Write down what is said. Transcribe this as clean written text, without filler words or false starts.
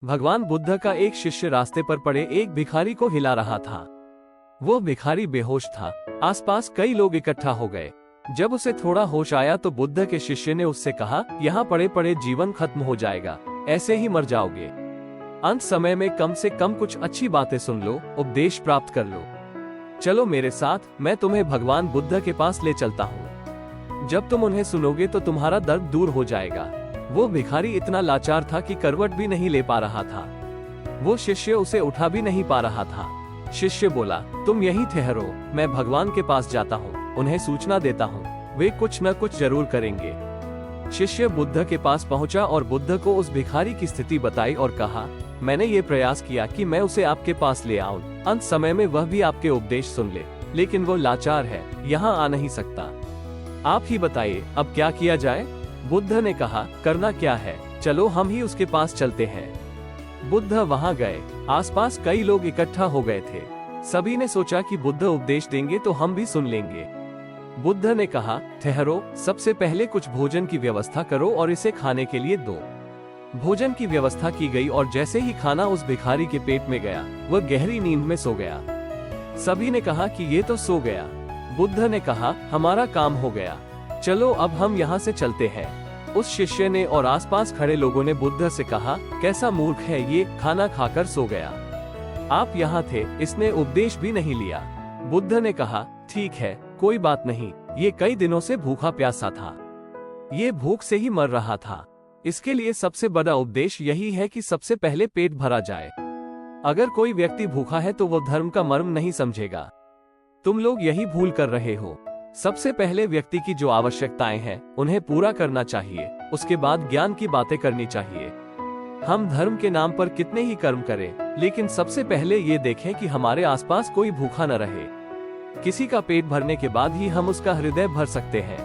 भगवान बुद्ध का एक शिष्य रास्ते पर पड़े एक भिखारी को हिला रहा था। वो भिखारी बेहोश था। आसपास कई लोग इकट्ठा हो गए। जब उसे थोड़ा होश आया तो बुद्ध के शिष्य ने उससे कहा, यहाँ पड़े पड़े जीवन खत्म हो जाएगा, ऐसे ही मर जाओगे। अंत समय में कम से कम कुछ अच्छी बातें सुन लो, उपदेश प्राप्त कर लो। चलो मेरे साथ, मैं तुम्हें भगवान बुद्ध के पास ले चलता हूँ। जब तुम उन्हें सुनोगे तो तुम्हारा दर्द दूर हो जाएगा। वो भिखारी इतना लाचार था कि करवट भी नहीं ले पा रहा था। वो शिष्य उसे उठा भी नहीं पा रहा था। शिष्य बोला, तुम यहीं ठहरो, मैं भगवान के पास जाता हूँ, उन्हें सूचना देता हूँ, वे कुछ न कुछ जरूर करेंगे। शिष्य बुद्ध के पास पहुंचा और बुद्ध को उस भिखारी की स्थिति बताई और कहा, मैंने ये प्रयास किया कि मैं उसे आपके पास ले आऊं, अंत समय में वह भी आपके उपदेश सुन ले, लेकिन वो लाचार है, यहाँ आ नहीं सकता। आप ही बताइए, अब क्या किया जाए? बुद्ध ने कहा, करना क्या है, चलो हम ही उसके पास चलते हैं। बुद्ध वहां गए। आसपास कई लोग इकट्ठा हो गए थे। सभी ने सोचा कि बुद्ध उपदेश देंगे तो हम भी सुन लेंगे। बुद्ध ने कहा, ठहरो, सबसे पहले कुछ भोजन की व्यवस्था करो और इसे खाने के लिए दो। भोजन की व्यवस्था की गई और जैसे ही खाना उस भिखारी के पेट में गया, वह गहरी नींद में सो गया। सभी ने कहा कि ये तो सो गया। बुद्ध ने कहा, हमारा काम हो गया, चलो अब हम यहाँ से चलते हैं। उस शिष्य ने और आसपास खड़े लोगों ने बुद्ध से कहा, कैसा मूर्ख है ये, खाना खाकर सो गया। आप यहाँ थे, इसने उपदेश भी नहीं लिया। बुद्ध ने कहा, ठीक है, कोई बात नहीं, ये कई दिनों से भूखा प्यासा था, ये भूख से ही मर रहा था। इसके लिए सबसे बड़ा उपदेश यही है कि सबसे पहले पेट भरा जाए। अगर कोई व्यक्ति भूखा है तो वो धर्म का मर्म नहीं समझेगा। तुम लोग यही भूल कर रहे हो। सबसे पहले व्यक्ति की जो आवश्यकताएं हैं उन्हें पूरा करना चाहिए, उसके बाद ज्ञान की बातें करनी चाहिए। हम धर्म के नाम पर कितने ही कर्म करें, लेकिन सबसे पहले ये देखें कि हमारे आसपास कोई भूखा न रहे। किसी का पेट भरने के बाद ही हम उसका हृदय भर सकते हैं।